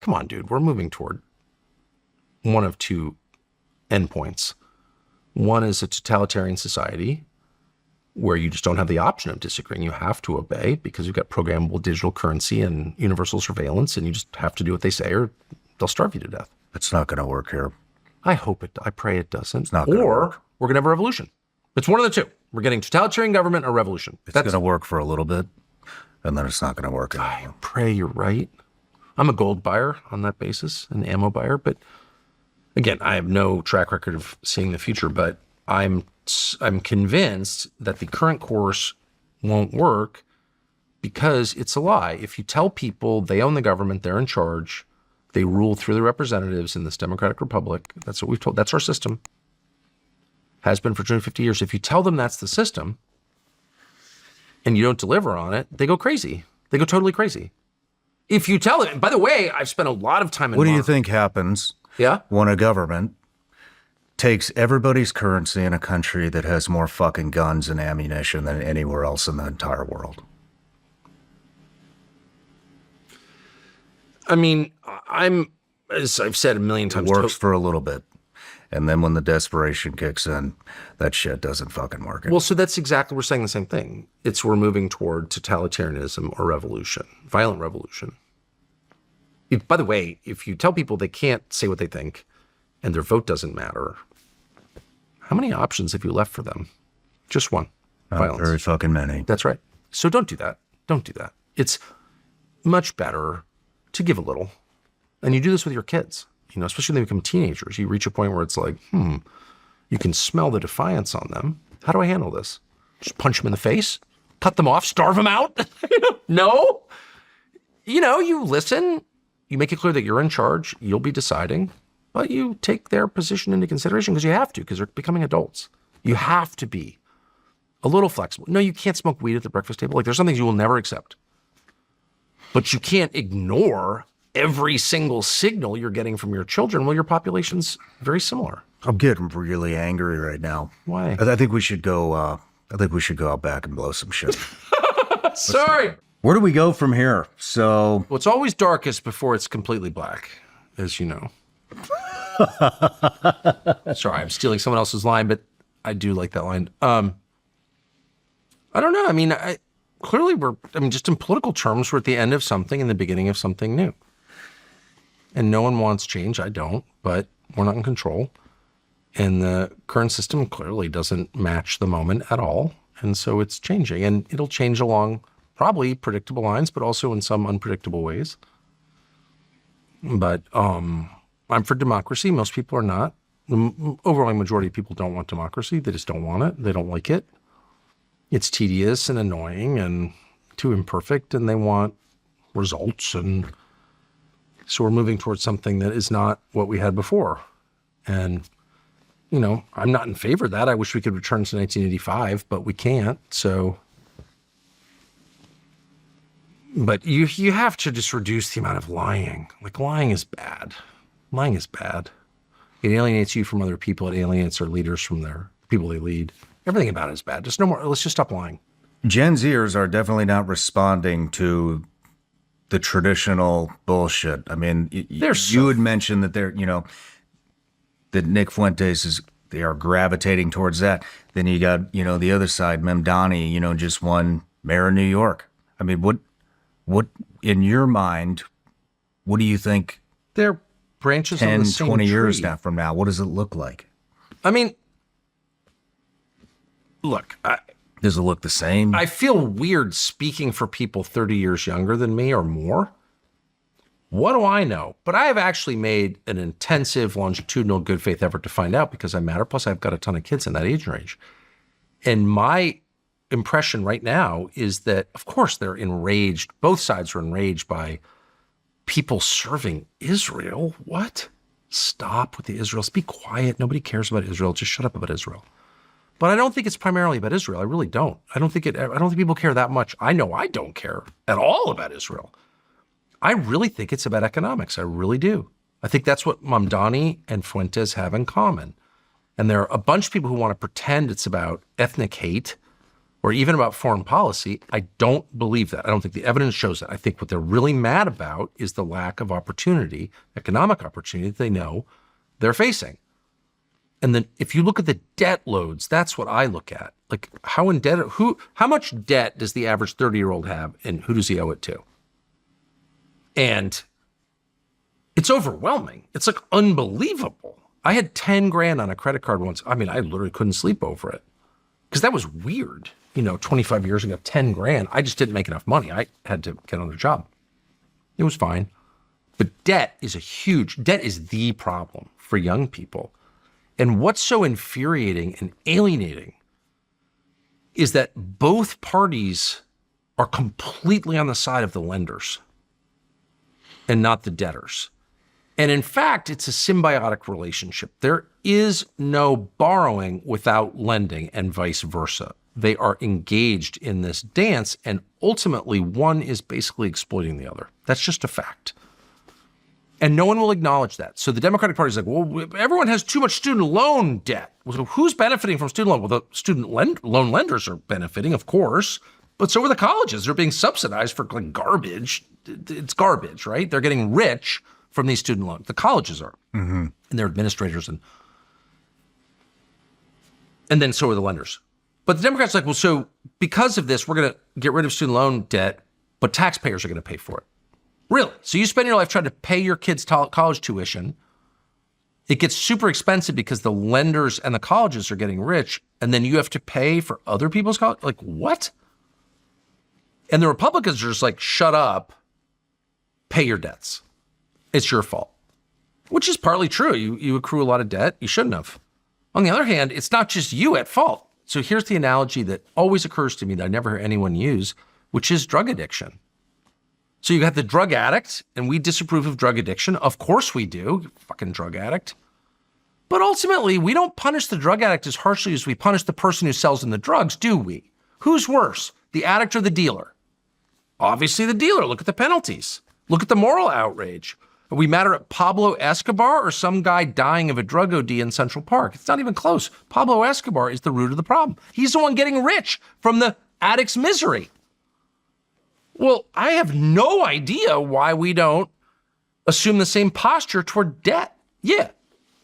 Come on, dude, we're moving toward one of two endpoints. One is a totalitarian society where you just don't have the option of disagreeing. You have to obey because you've got programmable digital currency and universal surveillance, and you just have to do what they say or they'll starve you to death. It's not going to work here. I hope it, I pray it doesn't. It's not going to work. Or we're going to have a revolution. It's one of the two. We're getting totalitarian government or revolution. It's going to work for a little bit, and then it's not going to work anymore. I pray you're right. I'm a gold buyer on that basis, an ammo buyer, but again, I have no track record of seeing the future, but I'm convinced that the current course won't work because it's a lie. If you tell people they own the government, they're in charge, they rule through the representatives in this democratic republic, that's what we've told, that's our system, has been for 250 years. If you tell them that's the system and you don't deliver on it, they go crazy. They go totally crazy. If you tell them, by the way, I've spent a lot of time in What do you think happens when a government takes everybody's currency in a country that has more fucking guns and ammunition than anywhere else in the entire world? I mean, as I've said a million times, it works for a little bit. And then when the desperation kicks in, that shit doesn't fucking work. Well, so that's exactly, we're saying the same thing. We're moving toward totalitarianism or revolution, violent revolution. By the way, if you tell people they can't say what they think and their vote doesn't matter, how many options have you left for them? Just one. Not violence. very fucking many. That's right. So don't do that. Don't do that. It's much better to give a little. And you do this with your kids, especially when they become teenagers. You reach a point where it's like, you can smell the defiance on them. How do I handle this? Just punch them in the face? Cut them off? Starve them out? No. You listen. You make it clear that you're in charge. You'll be deciding. But you take their position into consideration because you have to, because they're becoming adults. You have to be a little flexible. No, you can't smoke weed at the breakfast table. Like, there's some things you will never accept. But you can't ignore every single signal you're getting from your children. Well, your population's very similar. I'm getting really angry right now. Why? I think we should go. I think we should go out back and blow some shit. Sorry. Where do we go from here? So, well, it's always darkest before it's completely black, as you know. Sorry, I'm stealing someone else's line, but I do like that line. I don't know. I mean, clearly just in political terms, we're at the end of something and the beginning of something new. And no one wants change. I don't, but we're not in control. And the current system clearly doesn't match the moment at all. And so it's changing, and it'll change along probably predictable lines, but also in some unpredictable ways. But I'm for democracy. Most people are not. The overwhelming majority of people don't want democracy. They just don't want it. They don't like it. It's tedious and annoying and too imperfect, and they want results. And so we're moving towards something that is not what we had before. And, I'm not in favor of that. I wish we could return to 1985, but we can't. So, but you have to just reduce the amount of lying. Like, lying is bad. Lying is bad. It alienates you from other people. It alienates our leaders from their people they lead. Everything about it is bad. Just no more. Let's just stop lying. Gen Zers are definitely not responding to the traditional bullshit. I mean, you had mentioned that that Nick Fuentes they are gravitating towards that. Then you got, the other side, Mamdani, just won mayor of New York. I mean, what in your mind, what do you think? They're branches 10, on the same 20 tree. years now from now, what does it look like? I mean, look, does it look the same? I feel weird speaking for people 30 years younger than me or more. What do I know? But I have actually made an intensive, longitudinal, good faith effort to find out because I matter. Plus, I've got a ton of kids in that age range. And my impression right now is that, of course, they're enraged. Both sides are enraged by people serving Israel. What? Stop with the Israels. Be quiet. Nobody cares about Israel. Just shut up about Israel. But I don't think it's primarily about Israel. I really don't. I don't think people care that much. I know I don't care at all about Israel. I really think it's about economics. I really do. I think that's what Mamdani and Fuentes have in common. And there are a bunch of people who want to pretend it's about ethnic hate or even about foreign policy. I don't believe that. I don't think the evidence shows that. I think what they're really mad about is the lack of opportunity, economic opportunity that they know they're facing. And then if you look at the debt loads, that's what I look at. Like how much debt does the average 30-year-old have and who does he owe it to? And it's overwhelming. It's like unbelievable. I had 10 grand on a credit card once. I mean, I literally couldn't sleep over it because that was weird. 25 years ago, 10 grand. I just didn't make enough money. I had to get another job. It was fine. But debt is the problem for young people. And what's so infuriating and alienating is that both parties are completely on the side of the lenders and not the debtors. And in fact, it's a symbiotic relationship. There is no borrowing without lending and vice versa. They are engaged in this dance, and ultimately one is basically exploiting the other. That's just a fact. And no one will acknowledge that. So the Democratic Party is like, well, everyone has too much student loan debt. Well, so who's benefiting from student loan? Well, the student loan lenders are benefiting, of course, but so are the colleges. They're being subsidized for like garbage. It's garbage, right? They're getting rich from these student loans. The colleges are, and their administrators, and then so are the lenders. But the Democrats are like, well, so because of this, we're going to get rid of student loan debt, but taxpayers are going to pay for it. Really? So you spend your life trying to pay your kids' college tuition. It gets super expensive because the lenders and the colleges are getting rich, and then you have to pay for other people's college? Like, what? And the Republicans are just like, shut up, pay your debts. It's your fault, which is partly true. You accrue a lot of debt. You shouldn't have. On the other hand, it's not just you at fault. So here's the analogy that always occurs to me that I never hear anyone use, which is drug addiction. So you got the drug addict, and we disapprove of drug addiction. Of course we do, you fucking drug addict. But ultimately, we don't punish the drug addict as harshly as we punish the person who sells them the drugs, do we? Who's worse, the addict or the dealer? Obviously the dealer. Look at the penalties. Look at the moral outrage. Are we mad at Pablo Escobar or some guy dying of a drug OD in Central Park? It's not even close. Pablo Escobar is the root of the problem. He's the one getting rich from the addict's misery. Well, I have no idea why we don't assume the same posture toward debt. Yeah,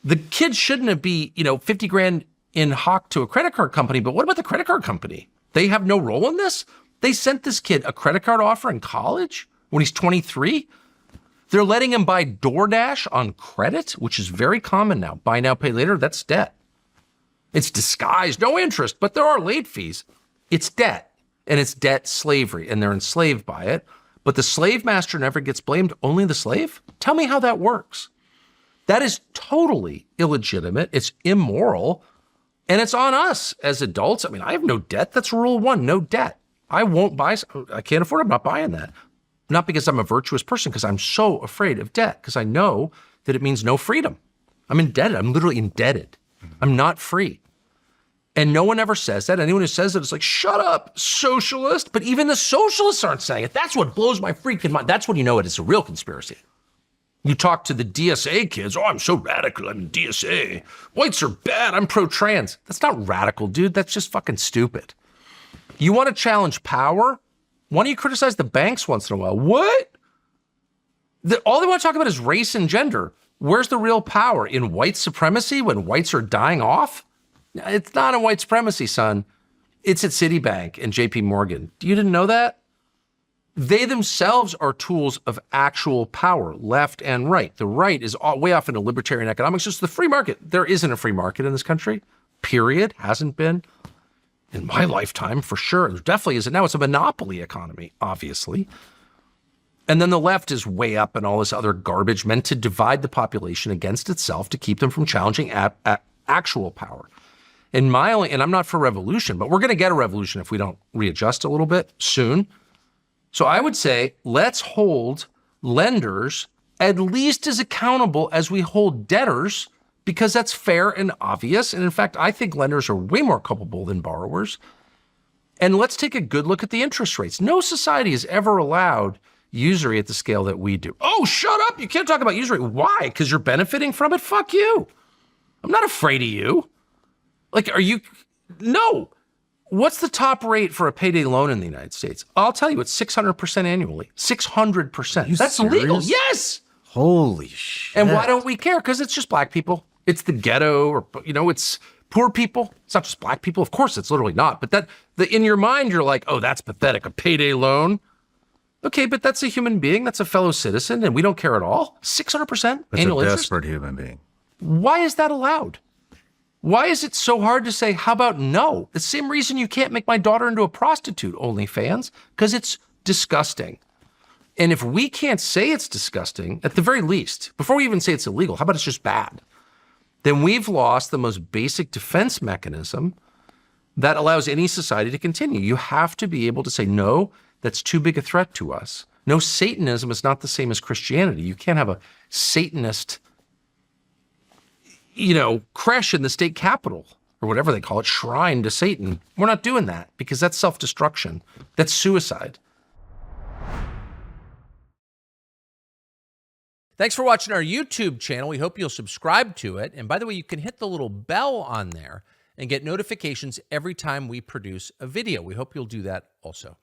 the kids shouldn't be, 50 grand in hock to a credit card company, but what about the credit card company? They have no role in this? They sent this kid a credit card offer in college when he's 23. They're letting him buy DoorDash on credit, which is very common now. Buy now, pay later, that's debt. It's disguised, no interest, but there are late fees. It's debt, and it's debt slavery, and they're enslaved by it. But the slave master never gets blamed, only the slave? Tell me how that works. That is totally illegitimate. It's immoral, and it's on us as adults. I mean, I have no debt. That's rule one, no debt. I won't buy, I can't afford it, I'm not buying that. Not because I'm a virtuous person, because I'm so afraid of debt, because I know that it means no freedom. I'm indebted. I'm literally indebted. I'm not free. And no one ever says that. Anyone who says that is like, shut up, socialist. But even the socialists aren't saying it. That's what blows my freaking mind. That's when you know it's a real conspiracy. You talk to the DSA kids. Oh, I'm so radical. I'm DSA. Whites are bad. I'm pro-trans. That's not radical, dude. That's just fucking stupid. You want to challenge power? Why don't you criticize the banks once in a while? What? All they want to talk about is race and gender. Where's the real power? In white supremacy when whites are dying off? It's not in white supremacy, son. It's at Citibank and JP Morgan. You didn't know that? They themselves are tools of actual power, left and right. The right is way off into libertarian economics. Just the free market. There isn't a free market in this country, period. Hasn't been. In my lifetime, for sure. There definitely isn't. Now it's a monopoly economy, obviously. And then the left is way up and all this other garbage meant to divide the population against itself to keep them from challenging actual power. And I'm not for revolution, but we're going to get a revolution if we don't readjust a little bit soon. So I would say let's hold lenders at least as accountable as we hold debtors, because that's fair and obvious. And in fact, I think lenders are way more culpable than borrowers. And let's take a good look at the interest rates. No society has ever allowed usury at the scale that we do. Oh, shut up. You can't talk about usury. Why? Because you're benefiting from it? Fuck you. I'm not afraid of you. Like, no. What's the top rate for a payday loan in the United States? I'll tell you, it's 600% annually. 600%. That's serious? legal. Yes. Holy shit. And why don't we care? Because it's just black people. It's the ghetto, or, it's poor people. It's not just black people. Of course, it's literally not. But in your mind, you're like, oh, that's pathetic. A payday loan. Okay, but that's a human being. That's a fellow citizen, and we don't care at all. 600% annual That's a interest. desperate human being. Why is that allowed? Why is it so hard to say, how about no? The same reason you can't make my daughter into a prostitute, OnlyFans, because it's disgusting. And if we can't say it's disgusting, at the very least, before we even say it's illegal, how about it's just bad? Then we've lost the most basic defense mechanism that allows any society to continue. You have to be able to say, no, that's too big a threat to us. No, Satanism is not the same as Christianity. You can't have a Satanist, crash in the state capitol or whatever they call it, shrine to Satan. We're not doing that because that's self-destruction. That's suicide. Thanks for watching our YouTube channel. We hope you'll subscribe to it. And by the way, you can hit the little bell on there and get notifications every time we produce a video. We hope you'll do that also.